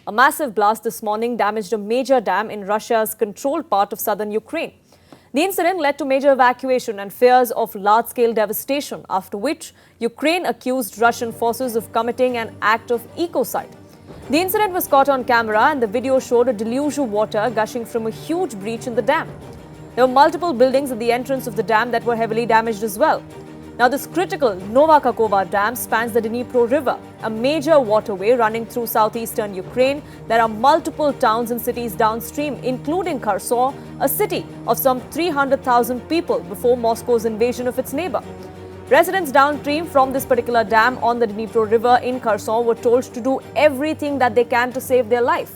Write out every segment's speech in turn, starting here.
A massive blast this morning damaged a major dam in Russia's controlled part of southern Ukraine. The incident led to major evacuation and fears of large-scale devastation, after which Ukraine accused Russian forces of committing an act of ecocide. The incident was caught on camera and the video showed a deluge of water gushing from a huge breach in the dam. There were multiple buildings at the entrance of the dam that were heavily damaged as well. Now, this critical Nova Kakhovka dam spans the Dnipro River, a major waterway running through southeastern Ukraine. There are multiple towns and cities downstream, including Kherson, a city of some 300,000 people before Moscow's invasion of its neighbor. Residents downstream from this particular dam on the Dnipro River in Kherson were told to do everything that they can to save their life.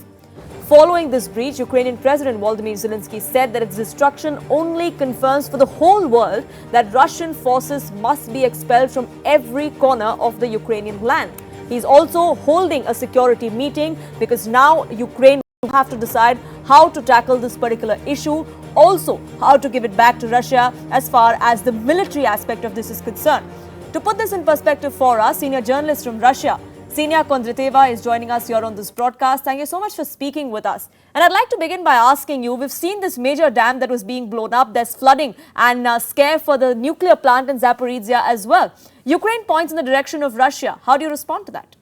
Following this breach, Ukrainian President Volodymyr Zelensky said that its destruction only confirms for the whole world that Russian forces must be expelled from every corner of the Ukrainian land. He's also holding a security meeting because now Ukraine will have to decide how to tackle this particular issue, also how to give it back to Russia as far as the military aspect of this is concerned. To put this in perspective for us, senior journalist from Russia, Ksenia Kondrateva is joining us here on this broadcast. Thank you so much for speaking with us. And I'd like to begin by asking you, we've seen this major dam that was being blown up. There's flooding and scare for the nuclear plant in Zaporizhia as well. Ukraine points in the direction of Russia. How do you respond to that?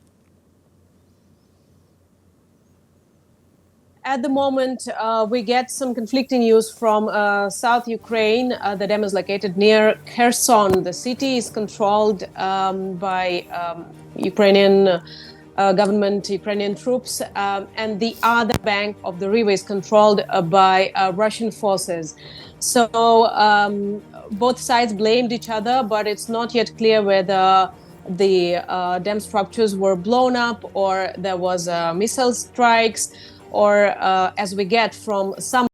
At the moment, we get some conflicting news from South Ukraine. The dam is located near Kherson. The city is controlled by Ukrainian government, Ukrainian troops, and the other bank of the river is controlled by Russian forces. So both sides blamed each other, but it's not yet clear whether the dam structures were blown up or there was missile strikes, or as we get from some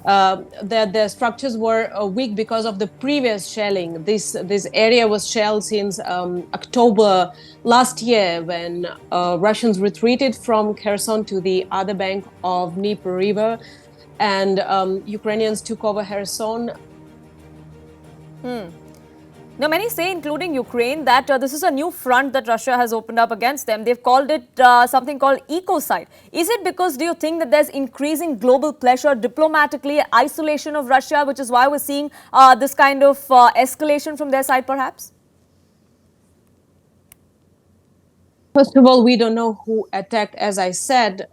that the structures were weak because of the previous shelling. This area was shelled since October last year, when Russians retreated from Kherson to the other bank of Dnipro River, and Ukrainians took over Kherson. Now, many say, including Ukraine, that this is a new front that Russia has opened up against them. They've called it something called Ecocide. Is it because, do you think that there's increasing global pressure, diplomatically, isolation of Russia, which is why we're seeing this kind of escalation from their side, perhaps? First of all, we don't know who attacked. As I said,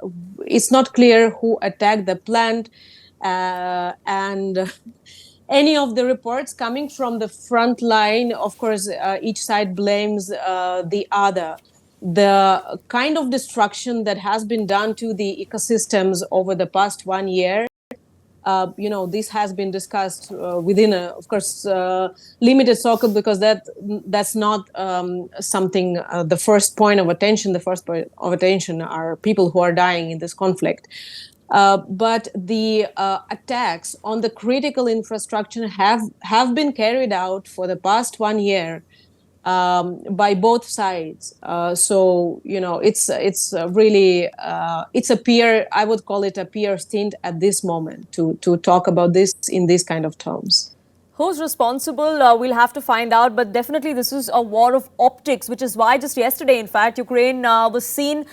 it's not clear who attacked the plant, and any of the reports coming from the front line, of course, each side blames the other. The kind of destruction that has been done to the ecosystems over the past 1 year, this has been discussed within a, of course, limited circle, because that's not something, the first point of attention. The first point of attention are people who are dying in this conflict. But the attacks on the critical infrastructure have been carried out for the past 1 year by both sides. So it's really it's a peer. I would call it a peer stint at this moment to talk about this in these kind of terms. Who's responsible? We'll have to find out, but definitely this is a war of optics, which is why just yesterday, in fact, Ukraine was seen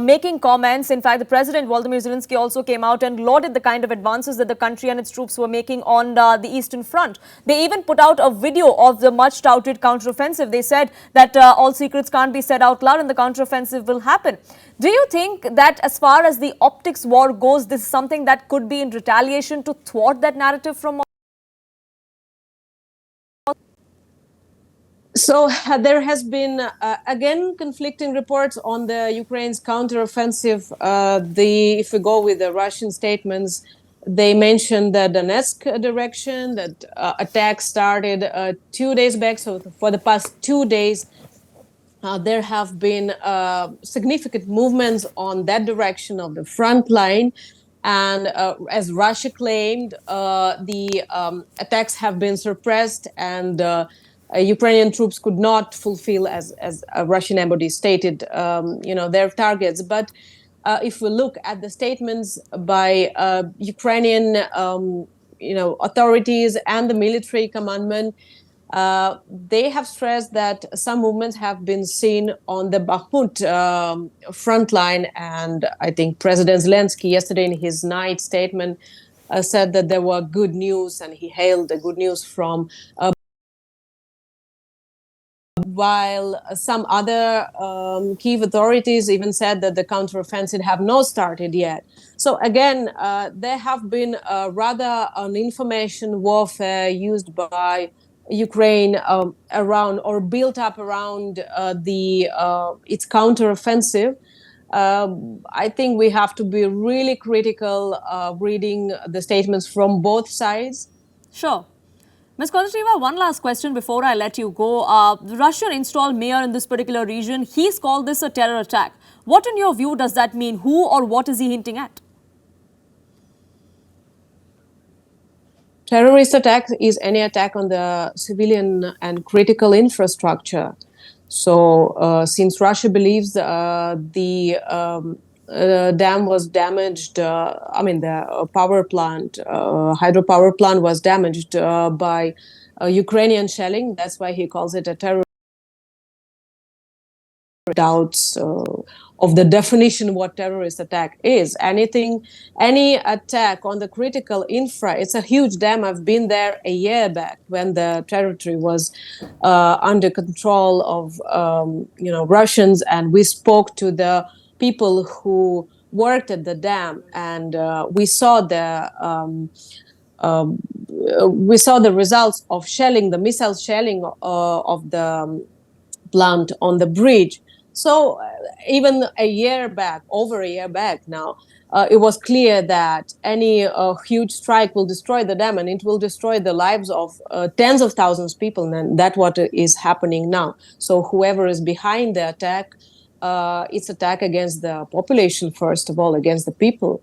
making comments. In fact, the President, Volodymyr Zelensky, also came out and lauded the kind of advances that the country and its troops were making on the Eastern Front. They even put out a video of the much-touted counteroffensive. They said that all secrets can't be said out loud and the counteroffensive will happen. Do you think that as far as the optics war goes, this is something that could be in retaliation to thwart that narrative from So there has been, again, conflicting reports on the Ukraine's counteroffensive. If we go with the Russian statements, they mentioned the Donetsk direction, that attacks started 2 days back. So for the past 2 days, there have been significant movements on that direction of the front line. And as Russia claimed, the attacks have been suppressed, and Ukrainian troops could not fulfill, as a Russian embassy stated, their targets. But if we look at the statements by Ukrainian, authorities and the military commandment, They have stressed that some movements have been seen on the Bakhmut front line, and I think President Zelensky yesterday in his night statement said that there were good news, and he hailed the good news from while some other Kyiv authorities even said that the counteroffensive have not started yet. So again, there have been rather an information warfare used by Ukraine around or built up around its counteroffensive. I think we have to be really critical reading the statements from both sides. Sure. Ms. Kozativa, one last question before I let you go. The Russian installed mayor in this particular region, he's called this a terror attack. What, in your view, does that mean? Who or what is he hinting at? Terrorist attack is any attack on the civilian and critical infrastructure. So since Russia believes the dam was damaged, the power plant, hydropower plant was damaged by Ukrainian shelling. That's why he calls it a terror. Doubts of the definition what terrorist attack is. Any attack on the critical infra, it's a huge dam. I've been there a year back when the territory was under control of Russians, and we spoke to the people who worked at the dam, and we saw the results of shelling, the missile shelling of the plant on the bridge. So even over a year back now, it was clear that any huge strike will destroy the dam, and it will destroy the lives of tens of thousands of people. And that's what is happening now. So whoever is behind the attack, it's attack against the population, first of all, against the people.